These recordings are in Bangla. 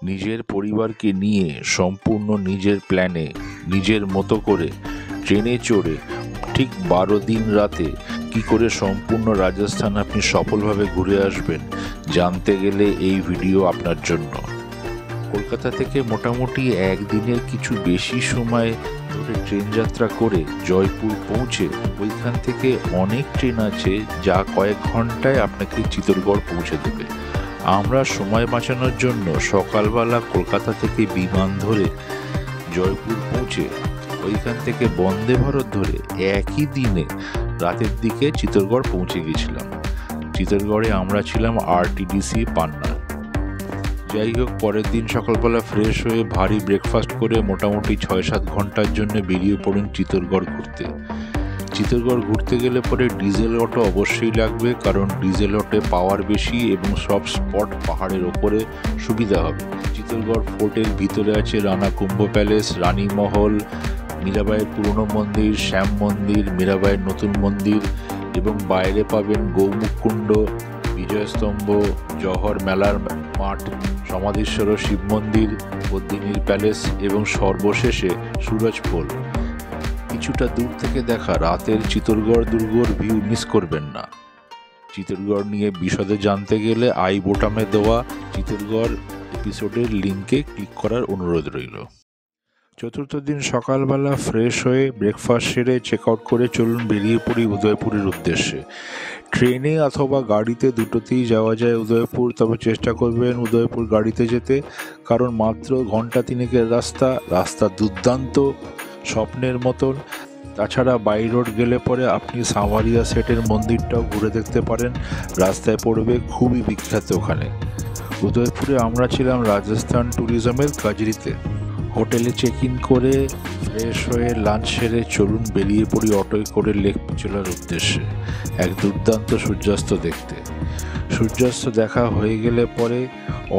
নিজের পরিবারকে নিয়ে সম্পূর্ণ নিজের প্ল্যানে নিজের মতো করে ট্রেনে চড়ে ঠিক 12 দিন রাতে কি করে সম্পূর্ণ রাজস্থান আপনি সফলভাবে ঘুরে আসবেন জানতে গেলে এই ভিডিও আপনার জন্য। কলকাতা থেকে মোটামুটি একদিনের কিছু বেশি সময় ধরে ট্রেন যাত্রা করে জয়পুর পৌঁছে ওইখান থেকে অনেক ট্রেন আছে যা কয়েক ঘন্টায় আপনাকে চিতরগড় পৌঁছে দেবে। আমরা সময় বাঁচানোর জন্য সকালবেলা কলকাতা থেকে বিমান ধরে জয়পুর পৌঁছে ওইখান থেকে বন্দে ভারত ধরে একই দিনে রাতের দিকে চিতরগড় পৌঁছে গেছিলাম। চিতরগড়ে আমরা ছিলাম আরটিডিসি পান্না। যাই হোক, পরের দিন সকালবেলা ফ্রেশ হয়ে ভারী ব্রেকফাস্ট করে মোটামুটি 6-7 ঘন্টার জন্য বেরিয়ে পড়ুন চিতরগড় ঘুরতে। চিতরগড় ঘুরতে গেলে পরে ডিজেল অটো অবশ্যই লাগবে, কারণ ডিজেল অটোে পাওয়ার বেশি এবং সব স্পট পাহাড়ের ওপরে সুবিধা হবে। চিতরগড় ফোর্টের ভিতরে আছে রানা কুম্ভ প্যালেস, রানী মহল, মীরাবাইয়ের পুরনো মন্দির, শ্যাম মন্দির, মীরাবাইয়ের নতুন মন্দির এবং বাইরে পাবেন গৌমুখকুণ্ড, বিজয়স্তম্ভ, জওহর মেলার মাঠ, সমাধীশ্বর শিব মন্দির, বদ্রিনীর প্যালেস এবং সর্বশেষে সুরজপোল। কিছুটা দূর থেকে দেখা রাতের চিতরগড় দুর্গর ভিউ মিস করবেন না। চিতরগড় নিয়ে বিশদে জানতে গেলে আই বোতামে দেওয়া চিতরগড় এপিসোডের লিঙ্কে ক্লিক করার অনুরোধ রইল। চতুর্থ দিন সকালবেলা ফ্রেশ হয়ে ব্রেকফাস্ট সেরে চেক আউট করে চলুন বেরিয়ে পড়ি উদয়পুরের উদ্দেশ্যে। ট্রেনে অথবা গাড়িতে দুটোতেই যাওয়া যায় উদয়পুর, তবে চেষ্টা করবেন উদয়পুর গাড়িতে যেতে, কারণ মাত্র ঘন্টা 3-এর রাস্তা দুর্দান্ত, স্বপ্নের মতন। তাছাড়া বাই রোড গেলে পরে আপনি সাঁওয়ারিয়া সেটের মন্দিরটাও ঘুরে দেখতে পারেন, রাস্তায় পড়বে, খুবই বিখ্যাত ওখানে। উদয়পুরে আমরা ছিলাম রাজস্থান ট্যুরিজমের কাজরিতে। হোটেলে চেক ইন করে ফ্রেশ হয়ে লাঞ্চ সেরে চলুন বেরিয়ে পড়ি অটোয় করে লেক পিচোলার উদ্দেশ্যে এক দুর্দান্ত সূর্যাস্ত দেখতে। সূর্যাস্ত দেখা হয়ে গেলে পরে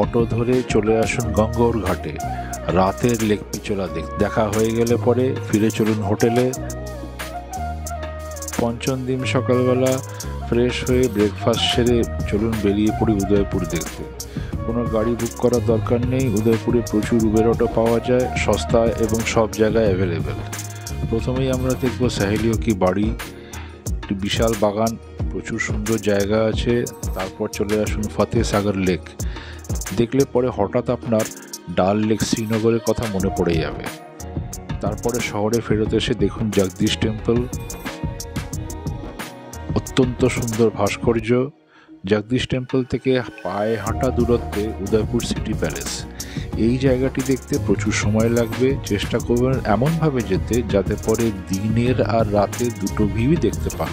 অটো ধরে চলে আসুন গঙ্গোর ঘাটে। রাতের লেক পিচোলা দেখা হয়ে গেলে পরে ফিরে চলুন হোটেলে। পঞ্চম দিন সকালবেলা ফ্রেশ হয়ে ব্রেকফাস্ট সেরে চলুন বেরিয়ে পড়ি উদয়পুর দেখতে। কোনো গাড়ি বুক করার দরকার নেই, উদয়পুরে প্রচুর উবের অটো পাওয়া যায়, সস্তা এবং সব জায়গায় অ্যাভেলেবেল। প্রথমেই আমরা দেখব সাহেলিও কি বাড়ি, একটি বিশাল বাগান, প্রচুর সুন্দর জায়গা আছে। তারপর চলে আসুন ফতেহ সাগর লেক। দেখলে পরে হঠাৎ আপনার ডাল লেক শ্রীনগরের কথা মনে পড়ে যাবে। তারপরে শহরে ফেরত এসে দেখুন জগদীশ টেম্পল, অত্যন্ত সুন্দর ভাস্কর্য। জগদীশ টেম্পল থেকে পায়ে হাঁটা দূরত্বে উদয়পুর সিটি প্যালেস। এই জায়গাটি দেখতে প্রচুর সময় লাগবে, চেষ্টা করবেন এমনভাবে যেতে যাতে পরে দিনের আর রাতে দুটো ভিউই দেখতে পান।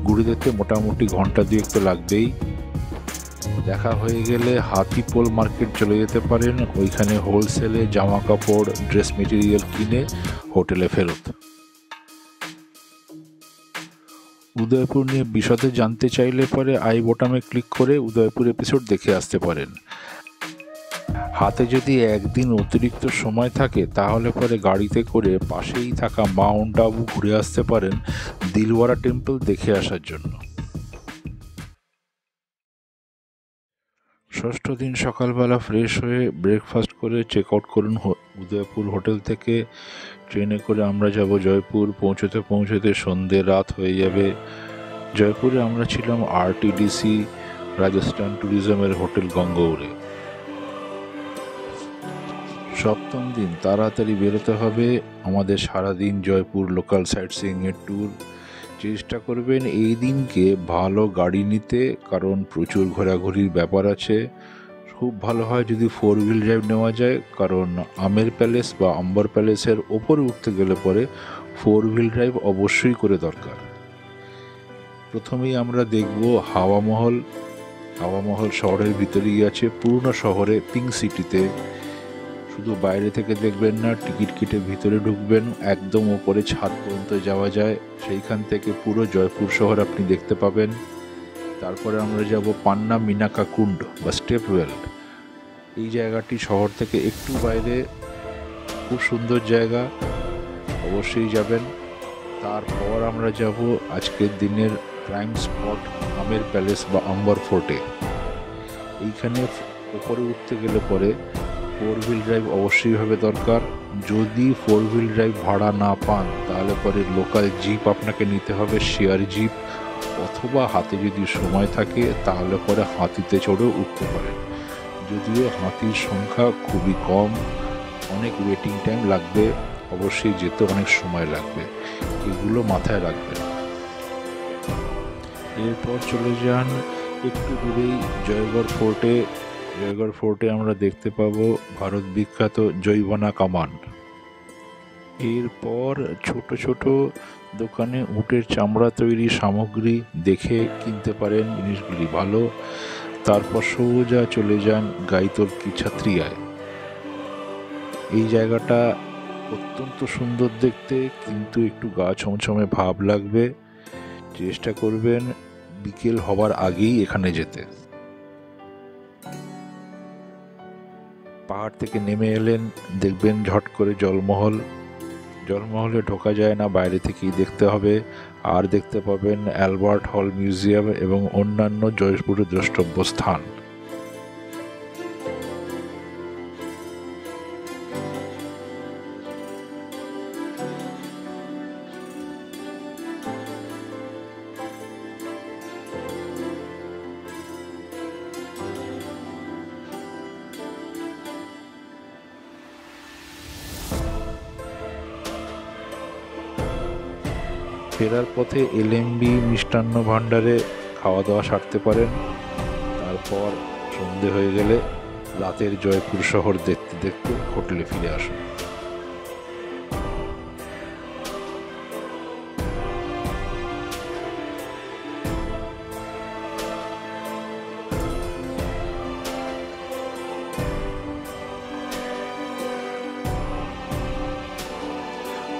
ঘুরে দেখতে মোটামুটি ঘন্টা 2 তো লাগবেই। দেখা হয়ে গেলে হাতিপোল মার্কেট চলে যেতে পারেন, ওইখানে হোলসেলে জামা কাপড়, ড্রেস মেটেরিয়াল কিনে হোটেলে ফেরত। উদয়পুর নিয়ে বিশদে জানতে চাইলে পরে আই বোতামে ক্লিক করে উদয়পুর এপিসোড দেখে আসতে পারেন। হাতে যদি একদিন অতিরিক্ত সময় থাকে তাহলে পরে গাড়িতে করে পাশেই থাকা মাউন্ট আবু ঘুরে আসতে পারেন দিলওয়ারা টেম্পল দেখে আসার জন্য। ষষ্ঠ দিন সকালবেলা ফ্রেশ হয়ে ব্রেকফাস্ট করে চেক আউট করুন উদয়পুর হোটেল থেকে। ট্রেনে করে আমরা যাব জয়পুর। পৌঁছতে পৌঁছতে সন্ধে রাত হয়ে যাবে। জয়পুরে আমরা ছিলাম আরটিডিসি রাজস্থান ট্যুরিজমের হোটেল গঙ্গৌরে। সপ্তম দিন তাড়াতাড়ি বেরোতে হবে আমাদের সারাদিন জয়পুর লোকাল সাইট সিইংয়ের ট্যুর। চেষ্টা করবেন এই দিনকে ভালো গাড়ি নিতে, কারণ প্রচুর ঘোরাঘুরির ব্যাপার আছে। খুব ভালো হয় যদি 4 হুইল ড্রাইভ নেওয়া যায়, কারণ আমের প্যালেস বা আম্বর প্যালেসের ওপরে উঠতে গেলে পরে 4 হুইল ড্রাইভ অবশ্যই করে দরকার। প্রথমেই আমরা দেখব হাওয়া মহল। হাওয়া মহল শহরের ভিতরেই আছে, পুরনো শহরে পিঙ্ক সিটিতে। শুধু বাইরে থেকে দেখবেন না, টিকিট কেটে ভিতরে ঢুকবেন, একদম ওপরে ছাদ পর্যন্ত যাওয়া যায়, সেইখান থেকে পুরো জয়পুর শহর আপনি দেখতে পাবেন। তারপরে আমরা যাব পান্না মিনাকা কুণ্ড বা স্টেপওয়েল। এই জায়গাটি শহর থেকে একটু বাইরে, খুব সুন্দর জায়গা, অবশ্যই যাবেন। তারপর আমরা যাব আজকের দিনের প্রাইম স্পট আমের প্যালেস বা আম্বর ফোর্টে। এইখানে উপরে উঠতে গেলে পরে 4 হুইল ড্রাইভ অবশ্যইভাবে দরকার। যদি 4 হুইল ড্রাইভ ভাড়া না পান তাহলে পরে লোকাল জিপ আপনাকে নিতে হবে, শেয়ার জিপ, অথবা হাতে যদি সময় থাকে তাহলে পরে হাতিতে চড়েও উঠতে পারেন। যদিও হাতির সংখ্যা খুবই কম, অনেক ওয়েটিং টাইম লাগবে, অবশ্যই যেতে অনেক সময় লাগবে, এগুলো মাথায় রাখবেন। এরপর চলে যান একটু দূরেই জয়গড় ফোর্টে। জয়গড় ফোর্টে আমরা দেখতে পাবো ভারত বিখ্যাত জৈবনা কামান। এরপর ছোট ছোট দোকানে উটের চামড়া তৈরি সামগ্রী দেখে কিনতে পারেন, জিনিসগুলি ভালো। তারপর সোজা চলে যান গাইতর্কি ছাত্রিয়ায়। এই জায়গাটা অত্যন্ত সুন্দর দেখতে, কিন্তু একটু গা ছমছমে ভাব লাগবে। চেষ্টা করবেন বিকেল হবার আগেই এখানে যেতে। পাহাড় থেকে নেমে এলেন, দেখবেন ঝট করে জলমহল। জলমহলে ঢোকা যায় না, বাইরে থেকেই দেখতে হবে। আর দেখতে পাবেন অ্যালবার্ট হল মিউজিয়াম এবং অন্যান্য জয়পুরের দ্রষ্টব্য স্থান। ফেরার পথে এলএমবি মিষ্টান্ন ভাণ্ডারে খাওয়া দাওয়া সারতে পারেন। তারপর সন্ধে হয়ে গেলে রাতের জয়পুর শহর দেখতে দেখতে হোটেলে ফিরে আসুন।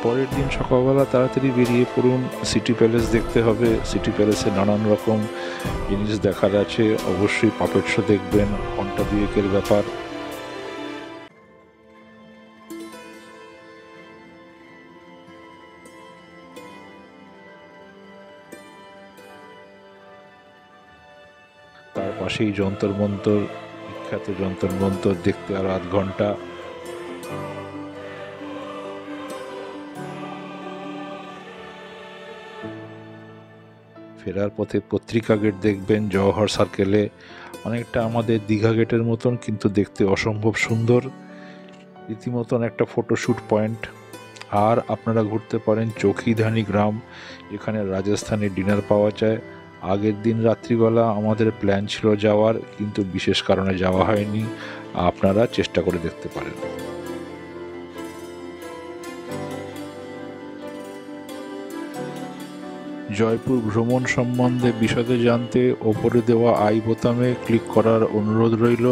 পরের দিন সকালবেলা তাড়াতাড়ি বেরিয়ে পড়ুন, সিটি প্যালেস দেখতে হবে। সিটি প্যালেসে নানান রকম জিনিস দেখার আছে, অবশ্যই পাপেট শো দেখবেন, ঘন্টা দুয়েকের ব্যাপার। তার পাশেই যন্তর মন্তর, বিখ্যাত যন্তর মন্তর দেখতে আরো আধ ঘন্টা। ফেরার পথে পত্রিকা গেট দেখবেন জওহর সার্কেলে, অনেকটা আমাদের দীঘা গেটের মতন, কিন্তু দেখতে অসম্ভব সুন্দর, রীতিমতন একটা ফটোশ্যুট পয়েন্ট। আর আপনারা ঘুরতে পারেন চৌকিধানি গ্রাম, এখানে রাজস্থানি ডিনার পাওয়া যায়। আগের দিন রাত্রিবেলা আমাদের প্ল্যান ছিল যাওয়ার, কিন্তু বিশেষ কারণে যাওয়া হয়নি, আপনারা চেষ্টা করে দেখতে পারেন। জয়পুর ভ্রমণ সম্বন্ধে বিশদে জানতে ওপরে দেওয়া আই বোতামে ক্লিক করার অনুরোধ রইল।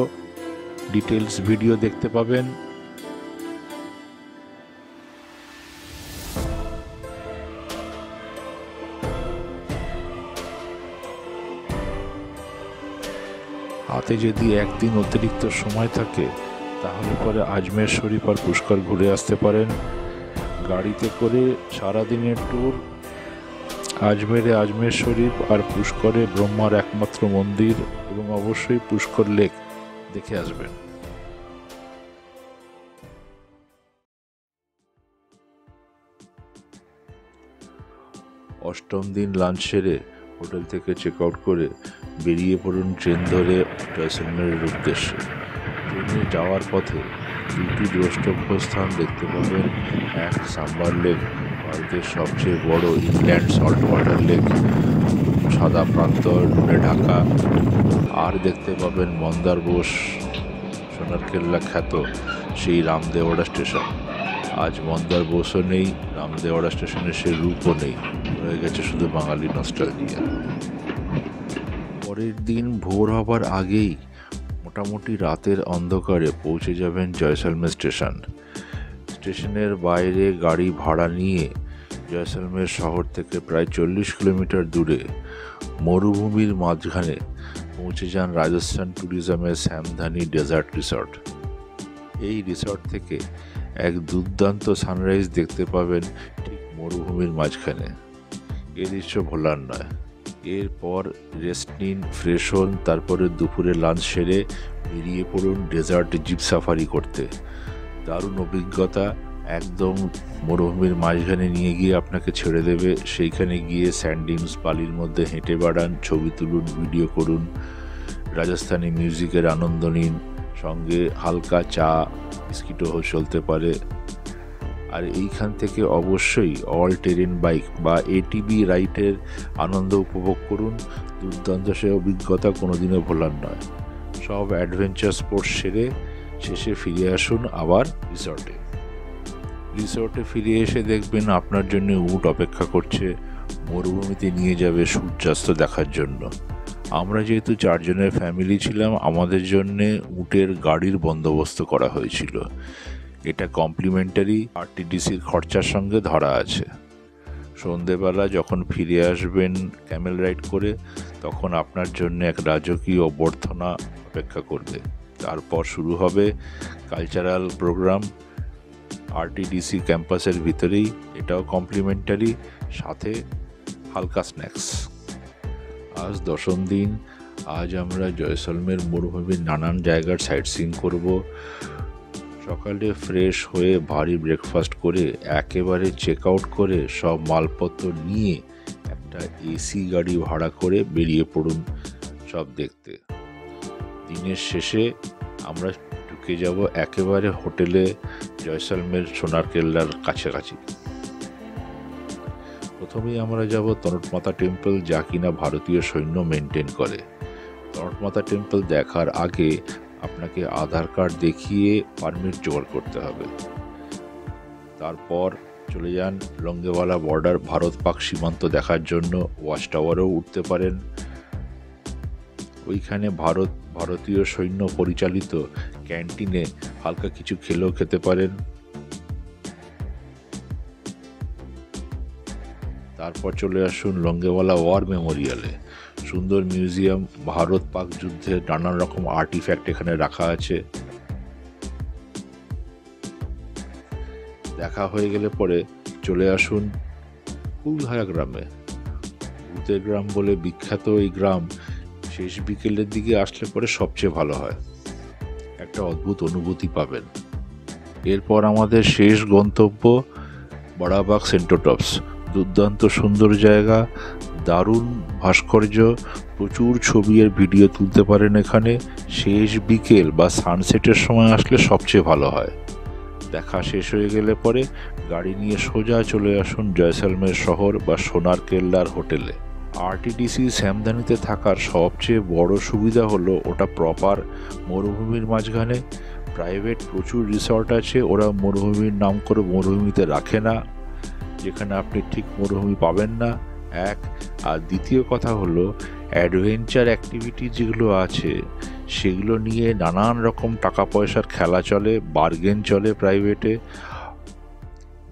ডিটেলস ভিডিও দেখতে পাবেন। হাতে যদি একদিন অতিরিক্ত সময় থাকে তাহলে পরে আজমের শরীফ আর পুষ্কর ঘুরে আসতে পারেন। গাড়িতে করে সারাদিনের ট্যুর, আজমেরে আজমের শরীফ আর পুষ্করে ব্রহ্মার একমাত্র মন্দির এবং অবশ্যই পুষ্কর লেক দেখে আসবেন। অষ্টম দিন লাঞ্চ সেরে হোটেল থেকে চেক আউট করে বেরিয়ে পড়ুন ট্রেন ধরে জয়সলমেরের উদ্দেশ্যে। ট্রেনে যাওয়ার পথে দুটি দ্রষ্টব্য স্থান দেখতে পাবেন। এক সাম্বার লেক, ভারতের সবচেয়ে বড় ইনল্যান্ড সল্ট ওয়াটার লেক, সাদা প্রান্তর নুনে ঢাকা। আর দেখতে পাবেন মন্দার বোস সোনার কেল্লা খ্যাত সেই রামদেওয়াড়া স্টেশন। আজ মন্দার বোসও নেই, রামদেওয়াড়া স্টেশনের সেই রূপও নেই, রয়ে গেছে শুধু বাঙালি নস্টালজিয়া। পরের দিন ভোর হবার আগেই মোটামুটি রাতের অন্ধকারে পৌঁছে যাবেন জয়সলমের স্টেশন। স্টেশনের বাইরে গাড়ি ভাড়া নিয়ে জয়সলমের শহর থেকে প্রায় 40 কিলোমিটার দূরে মরুভূমির মাঝখানে পৌঁছে যান রাজস্থান ট্যুরিজমের শ্যামধানী ডেজার্ট রিসর্ট। এই রিসর্ট থেকে এক দুর্দান্ত সানরাইজ দেখতে পাবেন ঠিক মরুভূমির মাঝখানে। এ দৃশ্য ভোলার নয়। এরপর রেস্ট নিন, ফ্রেশ হন, তারপরে দুপুরে লাঞ্চ সেরে বেরিয়ে পড়ুন ডেজার্ট জিপ সাফারি করতে। দারুণ অভিজ্ঞতা। একদম মরুভূমির মাঝখানে নিয়ে গিয়ে আপনাকে ছেড়ে দেবে। সেইখানে গিয়ে স্যান্ডিংস বালির মধ্যে হেঁটে বেড়ান, ছবি তুলুন, ভিডিও করুন, রাজস্থানি মিউজিকের আনন্দ নিন, সঙ্গে হালকা চা বিস্কিটও চলতে পারে। আর এইখান থেকে অবশ্যই অল টেরেন বাইক বা এটিবি রাইডের আনন্দ উপভোগ করুন। দুর্দান্ত সে অভিজ্ঞতা কোনোদিনও ভোলার নয়। সব অ্যাডভেঞ্চার স্পোর্টস সেরে শেষে ফিরে আসুন আবার রিসর্টে ফিরে এসে দেখবেন আপনার জন্য উট অপেক্ষা করছে, মরুভূমিতে নিয়ে যাবে সূর্যাস্ত দেখার জন্য। আমরা যেহেতু 4 জনের ফ্যামিলি ছিলাম, আমাদের জন্যে উটের গাড়ির বন্দোবস্ত করা হয়েছিল। এটা কমপ্লিমেন্টারি আরটিডিসির খরচার সঙ্গে ধরা আছে। সন্ধেবেলা যখন ফিরে আসবেন ক্যামেল রাইড করে, তখন আপনার জন্য এক রাজকীয় অভ্যর্থনা অপেক্ষা করবে। তারপর শুরু হবে কালচারাল প্রোগ্রাম আরটিডিসি ক্যাম্পাসের ভিতরেই, এটাও কমপ্লিমেন্টারি, সাথে হালকা স্ন্যাক্স। আজ 10ম দিন। আজ আমরা জয়সলমের মরুভূমির নানান জায়গার সাইট সিইং করব। সকালে ফ্রেশ হয়ে ভারী ব্রেকফাস্ট করে একেবারে চেক আউট করে সব মালপত্র নিয়ে একটা এসি গাড়ি ভাড়া করে বেরিয়ে পড়ুন সব দেখতে। দিনের শেষে আমরা ঢুকে যাব একেবারে হোটেলে জয়সলমের সোনার কেল্লার কাছাকাছি। প্রথমেই আমরা যাব তনটমাতা টেম্পল, যা কিনা ভারতীয় সৈন্য মেনটেন করে। তনটমাতা টেম্পল দেখার আগে আপনাকে আধার কার্ড দেখিয়ে পারমিট জোগাড় করতে হবে। তারপর চলে যান লঙ্গেওয়ালা বর্ডার, ভারত পাক সীমান্ত দেখার জন্য। ওয়াচ টাওয়ারেও উঠতে পারেন। ওইখানে ভারতীয় সৈন্য পরিচালিত ক্যান্টিনে হালকা কিছু খেলেও খেতে পারেন। তারপর চলে আসুন লঙ্গেওয়ালা ওয়ার মেমোরিয়ালে, সুন্দর মিউজিয়াম, ভারত পাক যুদ্ধের নানান রকম আর্টিফ্যাক্ট এখানে রাখা আছে। দেখা হয়ে গেলে পরে চলে আসুন কুলহায়া গ্রামে। ভূতের গ্রাম বলে বিখ্যাত এই গ্রাম শেষ বিকেলের দিকে আসলে পরে সবচেয়ে ভালো হয়, একটা অদ্ভুত অনুভূতি পাবেন। এরপর আমাদের শেষ গন্তব্য বড়াবাগ সেন্টোটপস। দুর্দান্ত সুন্দর জায়গা, দারুণ ভাস্কর্য, প্রচুর ছবি আর ভিডিও তুলতে পারেন এখানে। শেষ বিকেল বা সানসেটের সময় আসলে সবচেয়ে ভালো হয়। দেখা শেষ হয়ে গেলে পরে গাড়ি নিয়ে সোজা চলে আসুন জয়সলমের শহর বা সোনার কেল্লার হোটেলে। আরটিডিসি শ্যামদানিতে থাকার সবচেয়ে বড় সুবিধা হলো ওটা প্রপার মরুভূমির মাঝখানে। প্রাইভেট প্রচুর রিসর্ট আছে, ওরা মরুভূমির নাম করে মরুভূমিতে রাখে না, যেখানে আপনি ঠিক মরুভূমি পাবেন না এক। আর দ্বিতীয় কথা হলো অ্যাডভেঞ্চার অ্যাক্টিভিটি যেগুলো আছে সেগুলো নিয়ে নানান রকম টাকা পয়সার খেলা চলে, বার্গেন চলে প্রাইভেটে।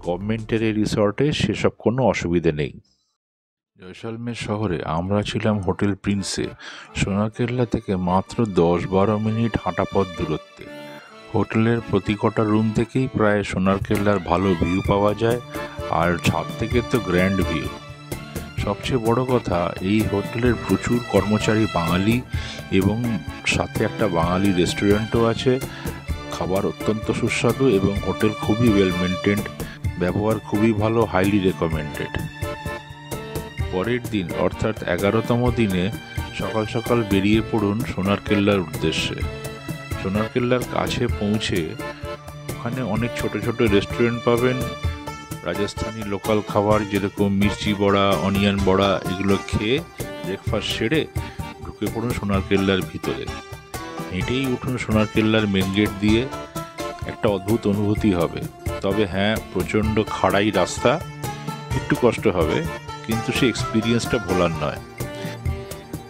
গভর্নমেন্টের এই রিসর্টে সেসব কোনো অসুবিধে নেই। জয়সলমের শহরে আমরা ছিলাম হোটেল প্রিন্সে, সোনারকেল্লা থেকে মাত্র 10-12 মিনিট হাঁটা পথ দূরত্বে। হোটেলের প্রতি কটা রুম থেকেই প্রায় সোনারকেল্লার ভালো ভিউ পাওয়া যায়, আর ছাদ থেকে তো গ্র্যান্ড ভিউ। সবচেয়ে বড় কথা, এই হোটেলের প্রচুর কর্মচারী বাঙালি এবং সাথে একটা বাঙালি রেস্টুরেন্টও আছে। খাবার অত্যন্ত সুস্বাদু এবং হোটেল খুবই ওয়েল মেনটেন্ড, ব্যবহার খুবই ভালো, হাইলি রেকমেন্ডেড। পরের দিন অর্থাৎ 11তম দিনে সকাল সকাল বেরিয়ে পড়ুন সোনারকেল্লার উদ্দেশ্যে। সোনারকেল্লার কাছে পৌঁছে ওখানে অনেক ছোট ছোট রেস্টুরেন্ট পাবেন। রাজস্থানি লোকাল খাবার যেরকম মির্চি বড়া, অনিয়ন বড়া, এগুলো খেয়ে ব্রেকফাস্ট সেরে ঢুকে পড়ুন সোনারকেল্লার ভিতরে। হেঁটেই উঠুন সোনারকেল্লার মেন গেট দিয়ে। একটা অদ্ভুত অনুভূতি হবে। তবে হ্যাঁ, প্রচণ্ড খাড়াই রাস্তা, একটু কষ্ট হবে, কিন্তু সেই এক্সপিরিয়েন্সটা ভোলার নয়।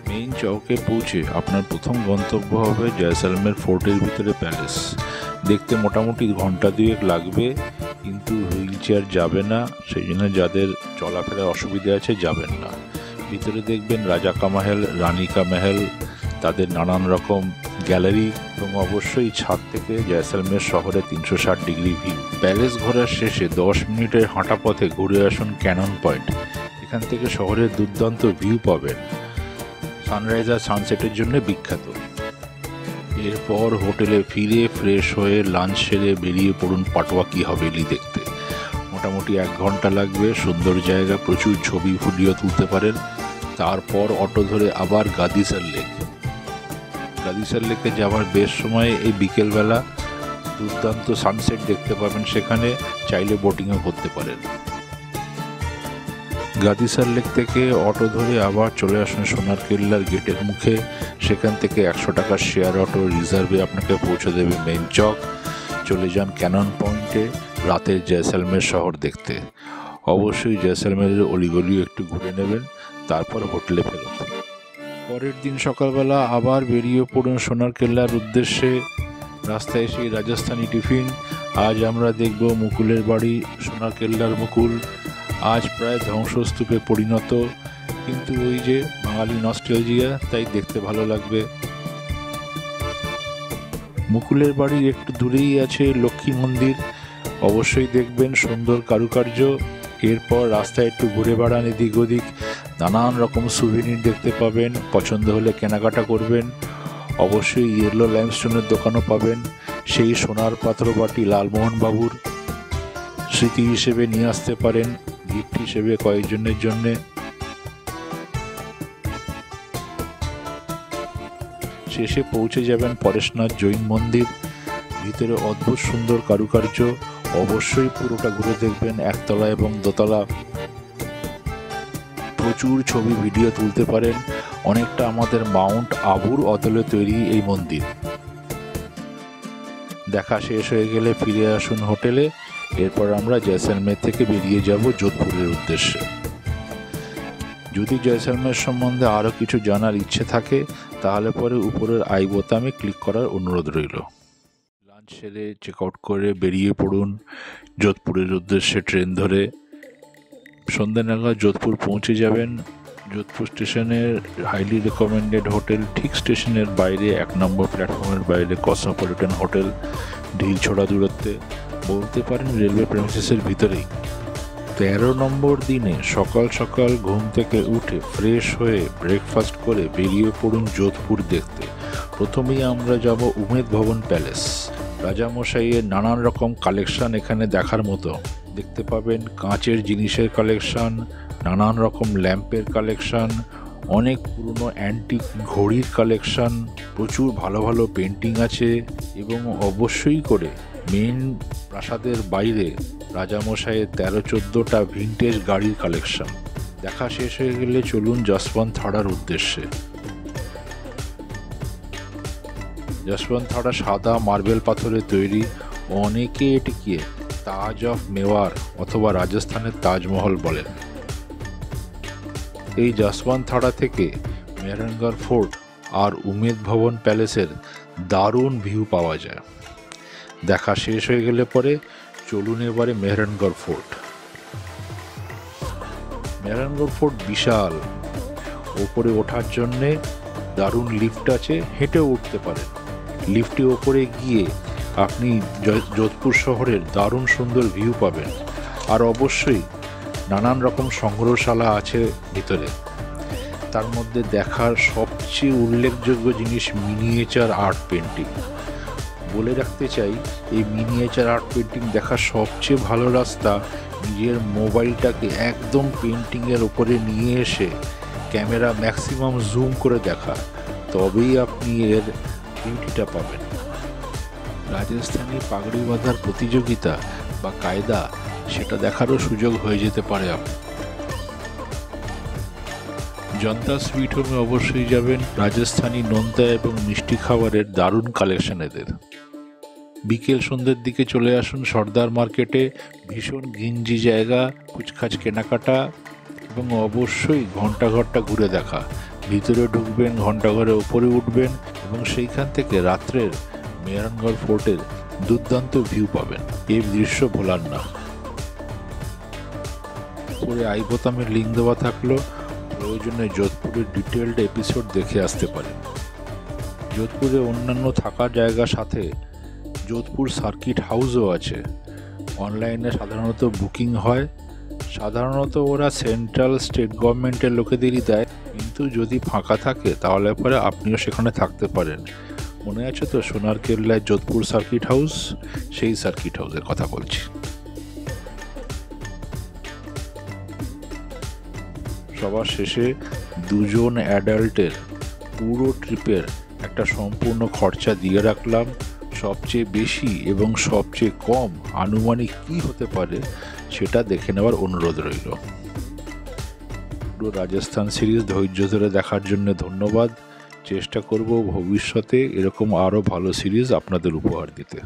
মেইন চৌকে পৌঁছে আপনার প্রথম গন্তব্য হবে জয়সলমের ফোর্টের ভিতরে প্যালেস। দেখতে মোটামুটি ঘন্টা 2 লাগবে, কিন্তু হুইল চেয়ার যাবে না, সেই জন্য যাদের চলাফেরার অসুবিধা আছে যাবেন না। ভিতরে দেখবেন রাজা কা মহল, রানী কা মহল, তাদের নানান রকম গ্যালারি এবং অবশ্যই ছাদ থেকে জয়সলমের শহরে 360 ডিগ্রি ভিউ। প্যালেস ঘোরার শেষে 10 মিনিটের হাঁটা পথে ঘুরে আসুন ক্যানন পয়েন্ট। এখান থেকে শহরের দুর্দান্ত ভিউ পাবেন। সানরাইজ আর সানসেটের জন্য বিখ্যাত। এরপর হোটেলে ফিরে ফ্রেশ হয়ে লাঞ্চ সেরে বেরিয়ে পড়ুন পাটওয়াকি হাভেলি দেখতে। মোটামুটি 1 ঘন্টা লাগবে। সুন্দর জায়গা, প্রচুর ছবি ভিডিও তুলতে পারেন। তারপর অটো ধরে আবার গাদিসার লেক। গাদিসার লেকে যাওয়ার বেশ সময় এই বিকেলবেলা দুর্দান্ত সানসেট দেখতে পাবেন। সেখানে চাইলে বোটিংও করতে পারেন। গাদিসার লেক থেকে অটো ধরে আবার চলে আসুন সোনার কেল্লার গেটের মুখে। সেখান থেকে 100 টাকার শেয়ার অটো রিজার্ভে আপনাকে পৌঁছে দেবে মেন চক। চলে যান ক্যানন পয়েন্টে রাতের জয়সলমের শহর দেখতে। অবশ্যই জয়সলমেরের অলিগলিও একটু ঘুরে নেবেন, তারপর হোটেলে ফেরত। পরের দিন সকালবেলা আবার বেরিয়ে পড়ুন সোনার কেল্লার উদ্দেশ্যে। রাস্তায় সেই রাজস্থানি টিফিন। আজ আমরা দেখব মুকুলের বাড়ি, সোনার কেল্লার মুকুল। আজ প্রায় ধ্বংসস্তূপে পরিণত, কিন্তু ওই যে বাঙালি নস্টালজিয়া, তাই দেখতে ভালো লাগবে। মুকুলের বাড়ির একটু দূরেই আছে লক্ষ্মী মন্দির, অবশ্যই দেখবেন, সুন্দর কারুকার্য। এরপর রাস্তায় একটু ঘুরে বেড়ান এদিক ওদিক, নানান রকম সুভিনির দেখতে পাবেন। পছন্দ হলে কেনাকাটা করবেন। অবশ্যই ইয়েলো লাইমস্টোনের দোকানও পাবেন। সেই সোনার পাত্রবাটি লালমোহন বাবুর স্মৃতি হিসেবে নিয়ে আসতে পারেন, গিফট হিসেবে কয়েকজনের জন্যে। শেষে পৌঁছে যাবেন পরেশনাথ জৈন মন্দির। ভিতরে অদ্ভুত সুন্দর কারুকার্য, অবশ্যই পুরোটা ঘুরে দেখবেন। 1 তলা এবং 2 তলা। প্রচুর ছবি ভিডিও তুলতে পারেন। অনেকটা আমাদের মাউন্ট আবুর অদলে তৈরি এই মন্দির। দেখা শেষ হয়ে গেলে ফিরে আসুন হোটেলে। এরপর আমরা জয়সলমের থেকে বেরিয়ে যাব যোধপুরের উদ্দেশ্যে। যদি জয়সলমের সম্বন্ধে আরও কিছু জানার ইচ্ছে থাকে তাহলে পরে উপরের আই বোতামে ক্লিক করার অনুরোধ রইল। লাঞ্চ সেরে চেক আউট করে বেরিয়ে পড়ুন যোধপুরের উদ্দেশ্যে ট্রেন ধরে। সন্ধ্যা নাগাদ যোধপুর পৌঁছে যাবেন। যোধপুর স্টেশনের হাইলি রেকমেন্ডেড হোটেল ঠিক স্টেশনের বাইরে 1 নম্বর প্ল্যাটফর্মের বাইরে কসমোপলিটন হোটেল, ঢিলছোড়া দূরত্বে, বলতে পারেন রেলওয়ে প্রেমিসেসের ভিতরেই। 13 নম্বর দিনে সকাল সকাল ঘুম থেকে উঠে ফ্রেশ হয়ে ব্রেকফাস্ট করে বেরিয়ে পড়ুন যোধপুর দেখতে। প্রথমেই আমরা যাব উমেদ ভবন প্যালেস। রাজামশাইয়ের নানান রকম কালেকশন এখানে দেখার মতো। দেখতে পাবেন কাঁচের জিনিসের কালেকশন, নানান রকম ল্যাম্পের কালেকশন, অনেক পুরনো অ্যান্টিক ঘড়ির কালেকশন, প্রচুর ভালো ভালো পেন্টিং আছে এবং অবশ্যই করে মেন প্রাসাদের বাইরে রাজামশাইয়ের 13-14টা ভিন্টেজ গাড়ির কালেকশন। দেখা শেষ হয়ে গেলে চলুন যশবন্ত থাড়ার উদ্দেশ্যে। যশবন্ত থাড়া সাদা মার্বেল পাথরে তৈরি। অনেকে এটিকে তাজ অফ মেওয়ার অথবা রাজস্থানের তাজমহল বলেন। এই যশবন্ত থাড়া থেকে মেহরানগড় ফোর্ট আর উমেদ ভবন প্যালেসের দারুণ ভিউ পাওয়া যায়। দেখা শেষ হয়ে গেলে পরে চলুন এবারে মেহরানগড় ফোর্ট। মেহরানগড় ফোর্ট বিশাল। ওপরে ওঠার জন্যে দারুণ লিফট আছে, হেঁটেও উঠতে পারেন। লিফটে ওপরে গিয়ে আপনি যোধপুর শহরের দারুণ সুন্দর ভিউ পাবেন। আর অবশ্যই নানান রকম সংগ্রহশালা আছে ভিতরে। তার মধ্যে দেখার সবচেয়ে উল্লেখযোগ্য জিনিস মিনিয়েচার আর্ট পেন্টিং। বলে রাখতে চাই, এই মিনিয়েচার আর্ট পেন্টিং দেখার সবচেয়ে ভালো রাস্তা নিজের মোবাইলটাকে একদম পেন্টিংয়ের ওপরে নিয়ে এসে ক্যামেরা ম্যাক্সিমাম জুম করে দেখা, তবেই আপনি এর বিউটিটা পাবেন। রাজস্থানী পাগড়ি বাঁধার প্রতিযোগিতা বা কায়দা, সেটা দেখারও সুযোগ হয়ে যেতে পারে আপনি। জনতা সুইট হোমে অবশ্যই যাবেন। রাজস্থানী নোনতা এবং মিষ্টি খাবারের দারুণ কালেকশন এদের। বিকেল সন্ধ্যের দিকে চলে আসুন সর্দার মার্কেটে। ভীষণ গিঞ্জি জায়গা, কুচকাচ কেনাকাটা এবং অবশ্যই ঘন্টাঘরটা ঘুরে দেখা। ভিতরে ঢুকবেন, ঘন্টাঘরের ওপরে উঠবেন এবং সেইখান থেকে রাত্রের মেহরানগড় ফোর্টের দুর্দান্ত ভিউ পাবেন। এই দৃশ্য ভোলার না। পরে আই বোতামের লিঙ্ক দেওয়া থাকলো, প্রয়োজনে যোধপুরের ডিটেলড এপিসোড দেখে আসতে পারেন। যোধপুরে অন্যান্য থাকার জায়গার সাথে যোধপুর সার্কিট হাউসও আছে। অনলাইনে সাধারণত বুকিং হয়, সাধারণত ওরা সেন্ট্রাল স্টেট গভর্নমেন্টের লোকেদেরই দেয়, কিন্তু যদি ফাঁকা থাকে তাহলে পরে আপনিও সেখানে থাকতে পারেন। মনে আছে তো সোনার কেল্লায় যোধপুর সার্কিট হাউস? সেই সার্কিট হাউসের কথা বলছি। সবার শেষে দুজন অ্যাডাল্টের পুরো ট্রিপের একটা সম্পূর্ণ খরচা দিয়ে রাখলাম। সবচেয়ে বেশি এবং সবচেয়ে কম আনুমানিক কী হতে পারে সেটা দেখে নেওয়ার অনুরোধ রইল। পুরো রাজস্থান সিরিজ ধৈর্য ধরে দেখার জন্য ধন্যবাদ। চেষ্টা করব ভবিষ্যতে এরকম আরও ভালো সিরিজ আপনাদের উপহার দিতে।